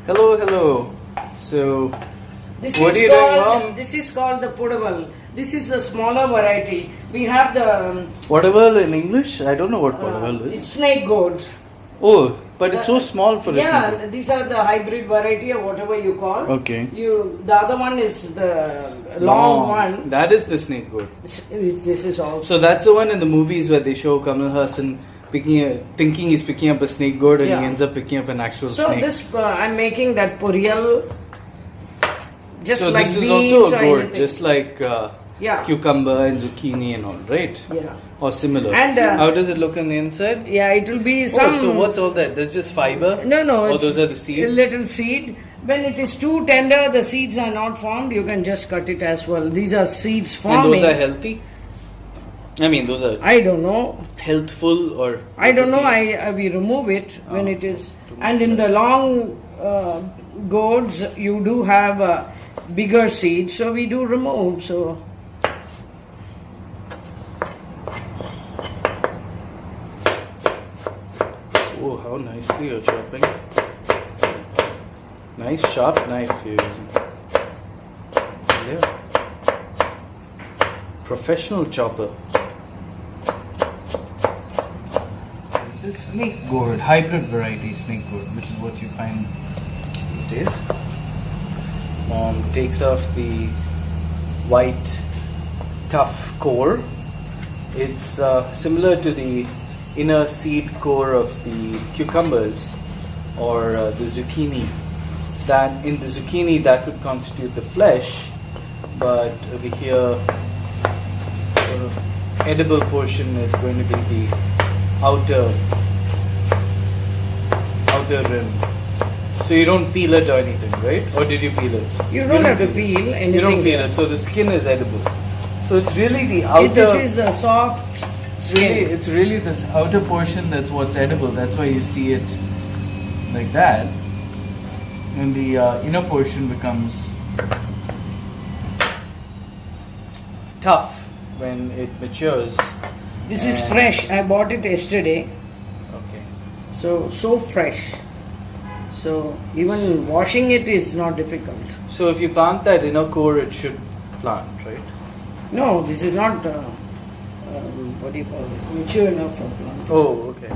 Hello, hello. So, This what is are you doing, called, Mom? This is called the Podalankai. This is the smaller variety. We have the Poriyal in English? I don't know what Poriyal is. it's Snakegourd. Oh, but it's so small for a Yeah, snake. these are the hybrid variety or whatever you call. Okay. The other one is the long one. That is the Snakegourd. This is also. So that's the one in the movies where they show Kamal Hassan thinking he's picking up a Snakegourd and Yeah. he ends up picking up an actual So snake. this I'm making that Poriyal. Just So like this is beans also a or gourd, anything. just like Yeah. cucumber and zucchini and all, right? Yeah. Or similar. And, how does it look on the inside? Yeah, it will be some. Oh, so what's all that? There's just fiber? No, Or it's those are the seeds? a little seed. When it is too tender, the seeds are not formed. You can just cut it as well. These are seeds forming. And those are healthy? I mean, those are I don't know. healthful or... I don't know. We remove it when it is. And in the long gourds, you do have bigger seeds, so we do remove. So. Oh, how nicely you're chopping. Nice sharp knife you're using. Yeah. Professional chopper. This is Snakegourd, hybrid variety Snakegourd, which is what you find these days. Mom takes off the white tough core. It's similar to the inner seed core of the cucumbers or the zucchini. That in the zucchini that would constitute the flesh, but over here the edible portion is going to be the outer rim. So you don't peel it or anything, right? Or did you peel it? You don't have to peel anything. You don't peel it, so the skin is edible. So it's really the outer. This is the soft skin. It's really this outer portion that's what's edible. That's why you see it like that. And the inner portion becomes tough when it matures. This is fresh. I bought it yesterday. Okay. So fresh. So even washing it is not difficult. So if you plant that inner core, it should plant, right? No, this is not. What do you call it? Mature enough for planting. Oh, okay.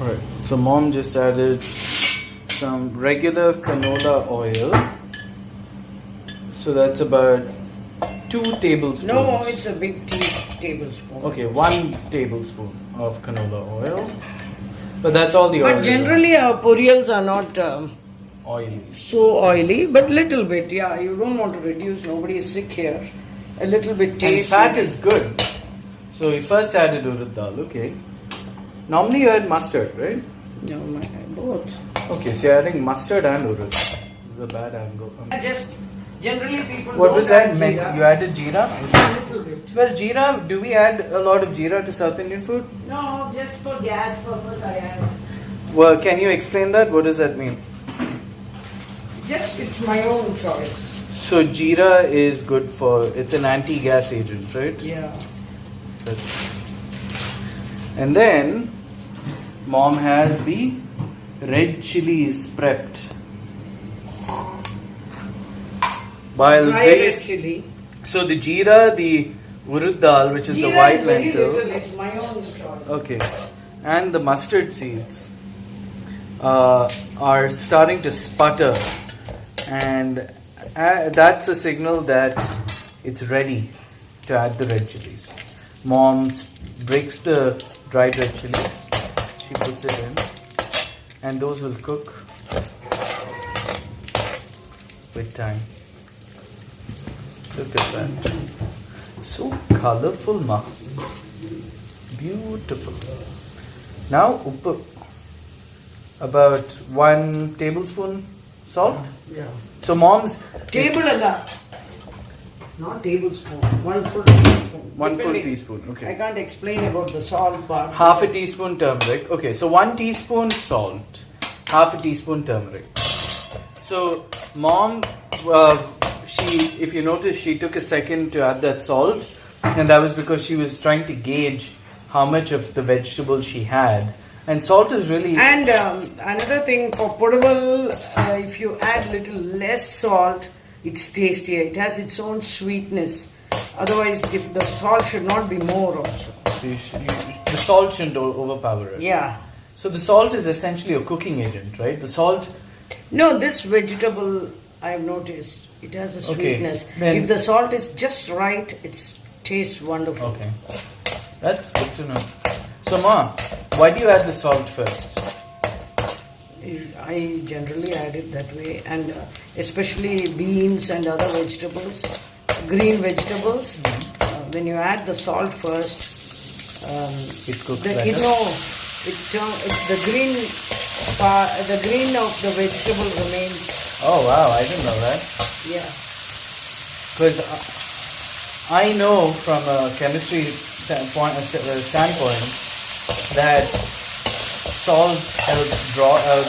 Alright, so mom just added some regular canola oil. So that's about 2 tablespoons. No, it's a big tablespoon. Okay, 1 tablespoon of canola oil. But that's all the oil. But generally our Poriyals are not oily. so oily, but little bit. Yeah, you don't want to reduce. Nobody is sick here. A little bit And taste. fat is good. So we first added urad dal, okay. Normally you add mustard, right? No, both. Okay, so you're adding mustard and urad. This is a bad angle. Just generally people. What don't was that? add jeera. You added jeera? A little bit. Well, jeera, do we add a lot of jeera to South Indian food? No, just for gas purpose I add. Well, can you explain that? What does that mean? Just it's my own choice. So jeera is good for, it's an anti-gas agent, right? Yeah. And then mom has the red chilies prepped. While Dry red this, chili. so the jeera, the urad dal, which is the Jeera white is very lentil, little. It's my own choice. okay, and the mustard seeds are starting to sputter, and that's a signal that it's ready to add the red chilies. Mom breaks the dried red chilies, she puts it in, and those will cook with time. Look at that. So colorful, ma. Beautiful. Now, uppu. about 1 tablespoon salt. Yeah. So mom's Table Allah. Not tablespoon. 1 full teaspoon. 1 full Depending. teaspoon. I Okay. can't explain about the salt part. Half a teaspoon turmeric. Okay, so 1 teaspoon salt, half a teaspoon turmeric. So mom, she, if you notice, she took a second to add that salt, and that was because she was trying to gauge how much of the vegetable she had. And salt is really... And another thing for Poriyal, if you add little less salt, it's tastier. It has its own sweetness. Otherwise, if the salt should not be more also. the salt shouldn't overpower it. Yeah. So the salt is essentially a cooking agent, right? The salt... No, this vegetable, I've noticed, it has a Okay, sweetness. then- If the salt is just right, it tastes wonderful. Okay. That's good to know. So Ma, why do you add the salt first? I generally add it that way, and especially beans and other vegetables, green vegetables. When you add the salt first, It cooks the, better? you know, it's the green of the vegetable remains. Oh wow, I didn't know that. Yeah. Because I know from a chemistry standpoint that salt helps draw out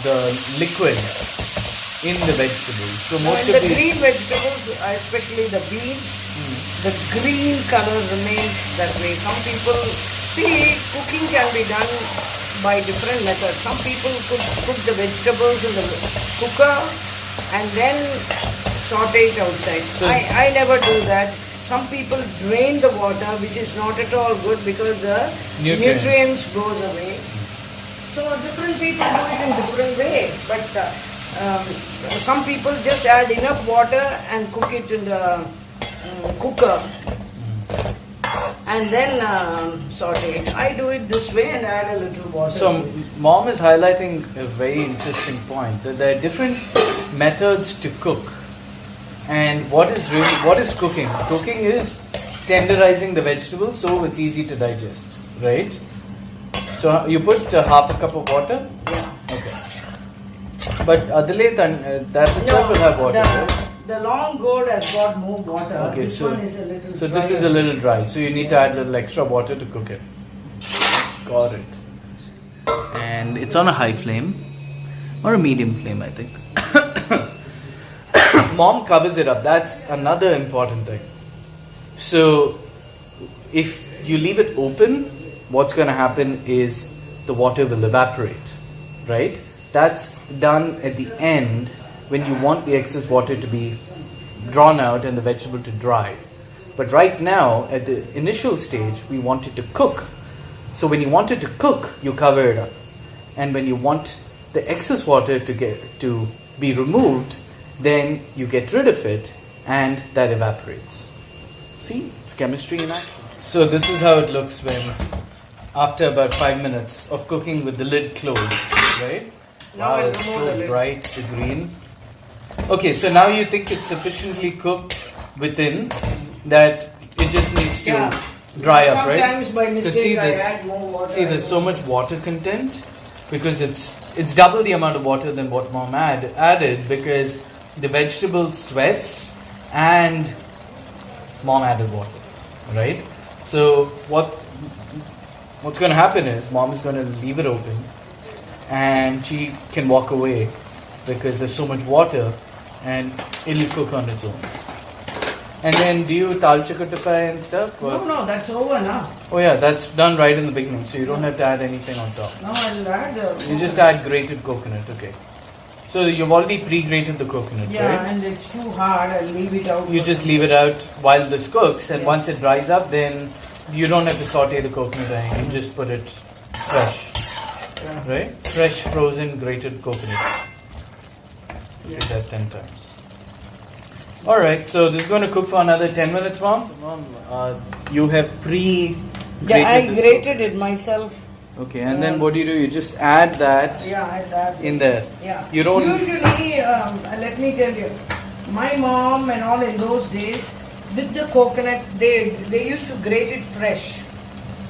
the liquid in the vegetables. So Now, most in of the the green vegetables, especially the beans, the green color remains that way. Some people see cooking can be done by different methods. Some people could cook the vegetables in the cooker and then saute it outside. So- I never do that. Some people drain the water, which is not at all good because the nutrients goes away. So different people do it in different way. But some people just add enough water and cook it in the cooker and then saute it. I do it this way and add a little water. So mom is highlighting a very interesting point, that there are different methods to cook. And what is cooking? Cooking is tenderizing the vegetables so it's easy to digest, right? So you put half a cup of water? Yeah. Okay. But Adelaide, that itself will have water, right? The long gourd has got more water. Okay, this so one is a little so this is drier. a little dry, so you need to add a little extra water to cook it. Got it. And it's on a high flame or a medium flame, I think. Mom covers it up. That's another important thing. So if you leave it open, what's going to happen is the water will evaporate, right? That's done at the end when you want the excess water to be drawn out and the vegetable to dry. But right now, at the initial stage, we want it to cook. So when you want it to cook, you cover it up. And when you want the excess water to be removed, then you get rid of it and that evaporates. See, it's chemistry in action. So this is how it looks when, after about 5 minutes of cooking with the lid closed, right? Now Wow, I'll it's remove the so lid. bright, the green. Okay, so now you think it's sufficiently cooked within that it just needs to Yeah. dry up, right? Sometimes by So mistake I add more water. See, there's so much water content because it's double the amount of water than what mom added because the vegetable sweats and mom added water, right? So what's going to happen is mom is going to leave it open and she can walk away because there's so much water and it'll cook on its own. And then do you talchakatapai and stuff? Or- No, that's over now. Oh yeah, that's done right in the beginning, so you don't have to add anything on top. Now I'll add. You just add grated coconut, okay. So you've already pre-grated the coconut, Yeah, right? and it's too hard. I'll leave it out. You for just some leave it out while this cooks, and Yeah. once it dries up, then you don't have to saute the coconut or anything. You just put it fresh, time. right? Fresh, frozen, grated coconut. Yeah. Say that 10 times. Alright, so this is going to cook for another 10 minutes, Mom? You have pre-grated Yeah, I this grated it myself. Okay, and then what do? You just add that Yeah, I that. in there. Yeah. You don't. Usually, let me tell you, my mom and all in those days, with the coconut, they used to grate it fresh.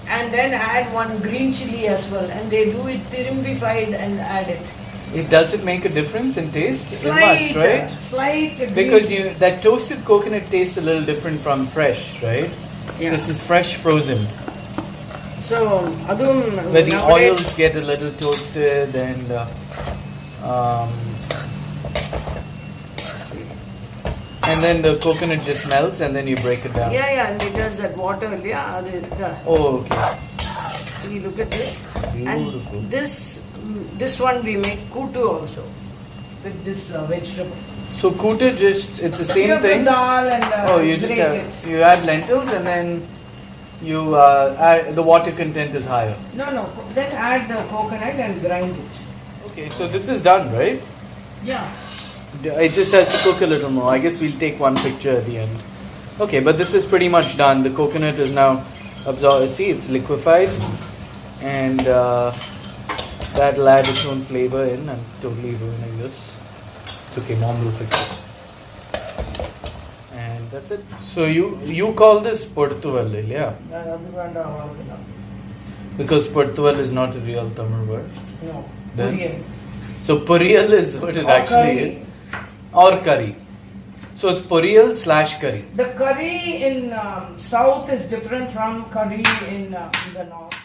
and then add one green chili as well, and they do it tirimbified and add it. Does it make a difference in taste? Slight, it must, right? Slight. Because that toasted coconut tastes a little different from fresh, right? Yeah. This is fresh frozen. So, adum where the nowadays, oils get a little toasted and then the coconut just melts and then you break it down. Yeah, and it does that water, yeah. Oh, okay. See, look at this. Beautiful. And this one we make kutu also with this vegetable. So kutu it's the same thing. Dal and you just you add lentils and then you add, the water content is higher. No. Then add the coconut and grind it. Okay, so this is done, right? Yeah. It just has to cook a little more. I guess we'll take one picture at the end. Okay, but this is pretty much done. The coconut is now absorbed. See, it's liquefied, and that'll add its own flavor in. I'm totally ruining this. It's okay, Mom will fix it. And that's it. So you call this Portuval, yeah? Because Portuval is not a real Tamil word. No. Then? So Poriyal is what it actually is. Or curry. So it's Poriyal / curry. The curry in south is different from curry in the north.